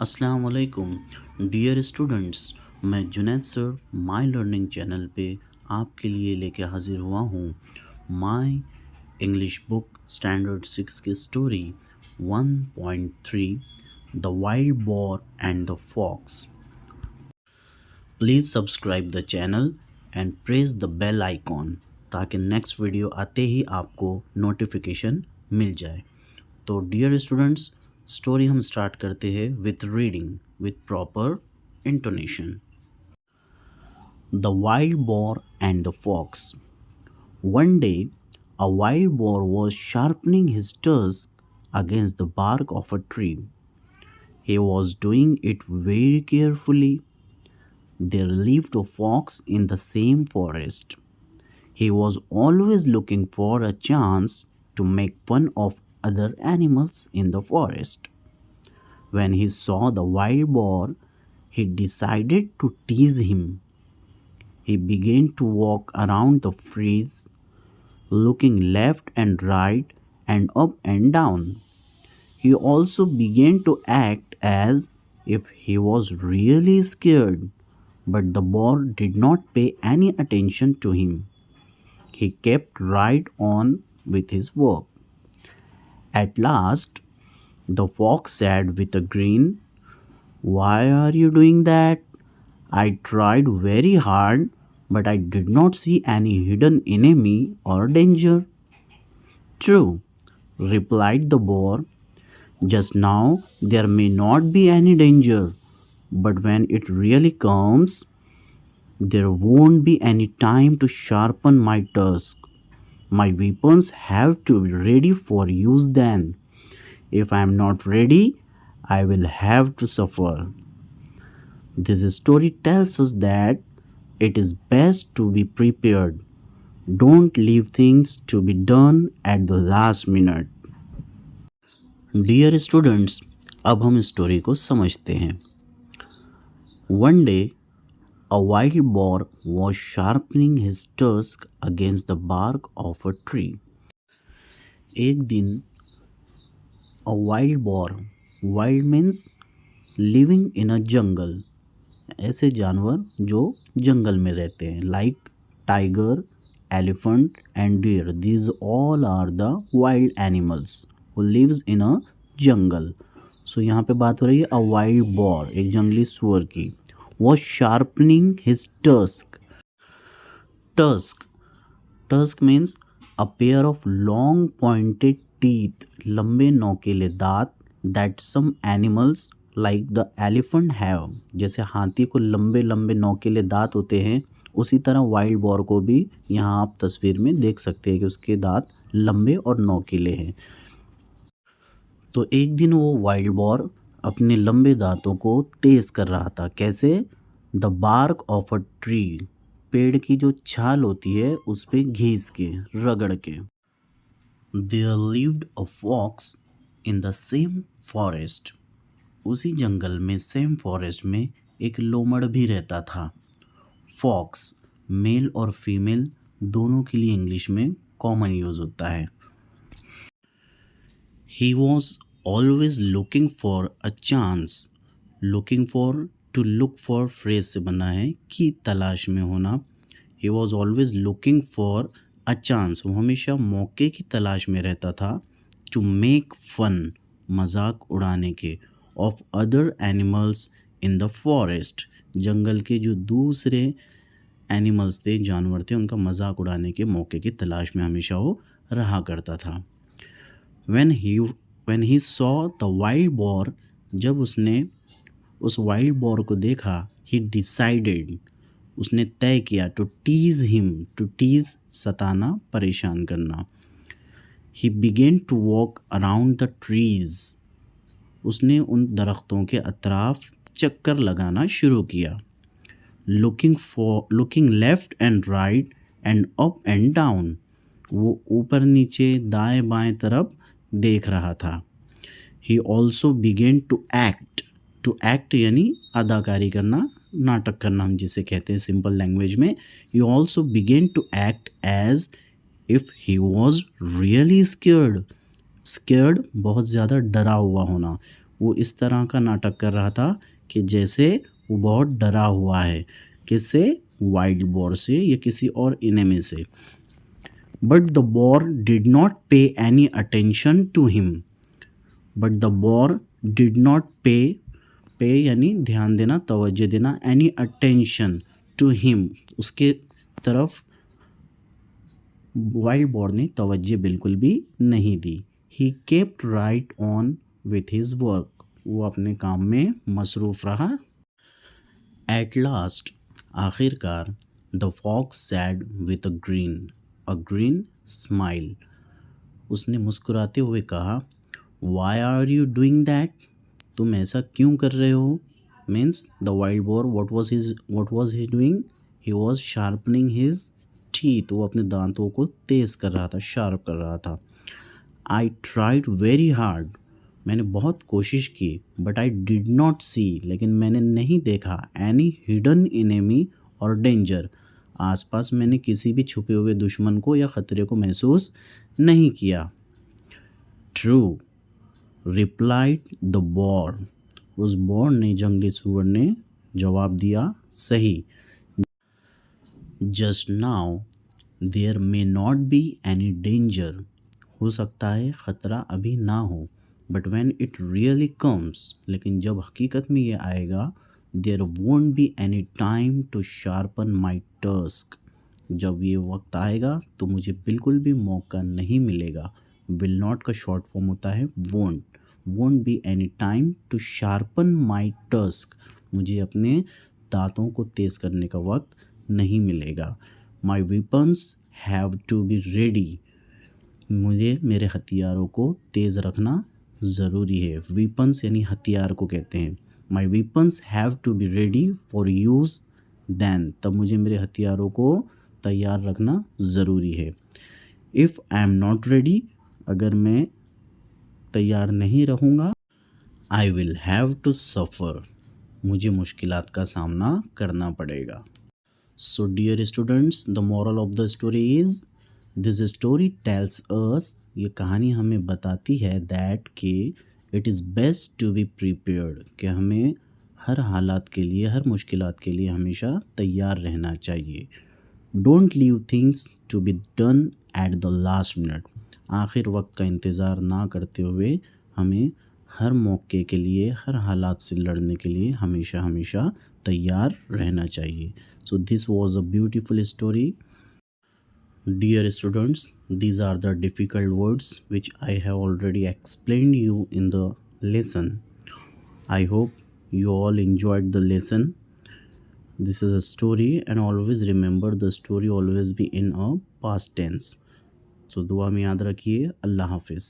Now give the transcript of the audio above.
अस्सलाम वालेकुम dear students. मैं Junaid sir my learning channel पे आपके लिए लेके हाजिर हुआ हूँ माय इंग्लिश बुक स्टैंडर्ड 6 की story 1.3 the wild boar and the fox. Please subscribe the channel and press the bell icon ताकि नेक्स्ट वीडियो आते ही आपको नोटिफिकेशन मिल जाए। तो डियर स्टूडेंट्स, स्टोरी हम स्टार्ट करते हैं with reading with proper intonation. The wild boar and the fox. One day a wild boar was sharpening his tusk against the bark of a tree. He was doing it very carefully. There lived a fox in the same forest. He was always looking for a chance to make fun of other animals in the forest. When he saw the wild boar, he decided to tease him. He began to walk around the trees, looking left and right and up and down. He also began to act as if he was really scared, but the boar did not pay any attention to him. He kept right on with his work. At last, the fox said with a grin, "Why are you doing that? I tried very hard, but I did not see any hidden enemy or danger." "True," replied the boar. "Just now there may not be any danger, but when it really comes, there won't be any time to sharpen my tusk. My weapons have to be ready for use then. If I am not ready, I will have to suffer." This story tells us that it is best to be prepared. Don't leave things to be done at the last minute. Dear students, अब हम story को समझते हैं। One day, a wild boar was sharpening his tusk against the bark of a tree. एक दिन a wild boar, wild means living in a jungle, ऐसे जानवर जो जंगल में रहते हैं, like tiger, elephant and deer, these all are the wild animals who lives in a jungle. So यहाँ पे बात हो रही है अ वाइल्ड बोर, एक जंगली सुअर की। वो sharpening his tusk. Tusk tusk means a pair of long pointed teeth, लंबे नोकीले दांत, that some animals like the elephant have, जैसे हाथी को लंबे लंबे नोकीले दांत होते हैं, उसी तरह वाइल्ड बोर को भी यहाँ आप तस्वीर में देख सकते हैं कि उसके दांत लंबे और नोकीले हैं। तो एक दिन वो वाइल्ड बोर अपने लंबे दांतों को तेज कर रहा था। कैसे? The bark of a tree, पेड़ की जो छाल होती है उस पे घिस के, रगड़ के। There lived a fox in the same forest, उसी जंगल में, सेम फॉरेस्ट में एक लोमड़ भी रहता था। फॉक्स मेल और फीमेल दोनों के लिए इंग्लिश में कॉमन यूज़ होता है। He was always looking for a chance, looking for, to look for phrase से बना है कि तलाश में होना। He was always looking for a chance, वो हमेशा मौके की तलाश में रहता था। टू मेक फन, मजाक उड़ाने के, of other animals in the forest, जंगल के जो दूसरे एनिमल्स थे, जानवर थे, उनका मजाक उड़ाने के मौके की तलाश में हमेशा वो रहा करता था। when he saw the wild boar, जब उसने उस वाइल्ड बोर को देखा, he decided, उसने तय किया, to tease him, to tease सताना, परेशान करना। he began to walk around the trees, उसने उन दरख्तों के अतराफ चक्कर लगाना शुरू किया। looking left and right and up and down, वो ऊपर नीचे दाएं बाएं तरफ देख रहा था। he also began to act यानी अदाकारी करना, नाटक करना हम जिसे कहते हैं सिंपल लैंग्वेज में। he also began to act as if he was really scared, बहुत ज़्यादा डरा हुआ होना, वो इस तरह का नाटक कर रहा था कि जैसे वो बहुत डरा हुआ है। किससे? वाइल्ड बोर से या किसी और इनेमी से। But the boar did not pay any attention to him. But the boar did not pay यानी ध्यान देना, तवज्जो देना, एनी अटेंशन टू हिम उसके तरफ वाइल्ड बोर ने तवज्जो बिल्कुल भी नहीं दी। He kept right on with his work. वो अपने काम में मसरूफ़ रहा। एट लास्ट आखिरकार the fox said with a green smile. उसने मुस्कुराते हुए कहा, why are you doing that? तुम ऐसा क्यों कर रहे हो? Means the wild boar what was he doing? He was sharpening his teeth. वो अपने दांतों को तेज़ कर रहा था, शार्प कर रहा था। I tried very hard. मैंने बहुत कोशिश की। बट आई डिड नॉट सी। लेकिन मैंने नहीं देखा एनी हिडन इनेमी और डेंजर। आसपास मैंने किसी भी छुपे हुए दुश्मन को या ख़तरे को महसूस नहीं किया। True replied the boar. उस बोर ने, जंगली सुअर ने जवाब दिया, सही। Just now there may not be any danger. हो सकता है ख़तरा अभी ना हो। But when it really comes, लेकिन जब हकीकत में ये आएगा, there won't be any time to sharpen my tusk. जब ये वक्त आएगा तो मुझे बिल्कुल भी मौका नहीं मिलेगा। विल नॉट का शॉर्ट फॉर्म होता है won't be any time to sharpen my tusk. मुझे अपने दांतों को तेज़ करने का वक्त नहीं मिलेगा। My weapons have to be ready. मुझे मेरे हथियारों को तेज़ रखना ज़रूरी है। वेपन्स यानी हथियार को कहते हैं। My weapons have to be ready for use then. तब मुझे मेरे हथियारों को तैयार रखना ज़रूरी है। If I am not ready, अगर मैं तैयार नहीं रहूँगा, I will have to suffer. मुझे मुश्किलात का सामना करना पड़ेगा। So dear students, the moral of the story is, this story tells us, ये कहानी हमें बताती है that कि it is best to be prepared, कि हमें हर हालात के लिए, हर मुश्किलात के लिए हमेशा तैयार रहना चाहिए। Don't leave things to be done at the last minute। आखिर वक्त का इंतज़ार ना करते हुए हमें हर मौके के लिए, हर हालात से लड़ने के लिए हमेशा हमेशा तैयार रहना चाहिए। So this was a beautiful story. Dear students, these are the difficult words which I have already explained you in the lesson. I hope you all enjoyed the lesson. This is a story, and always remember the story always be in a past tense. So दुआ में याद रखिए। अल्लाह हाफिज़।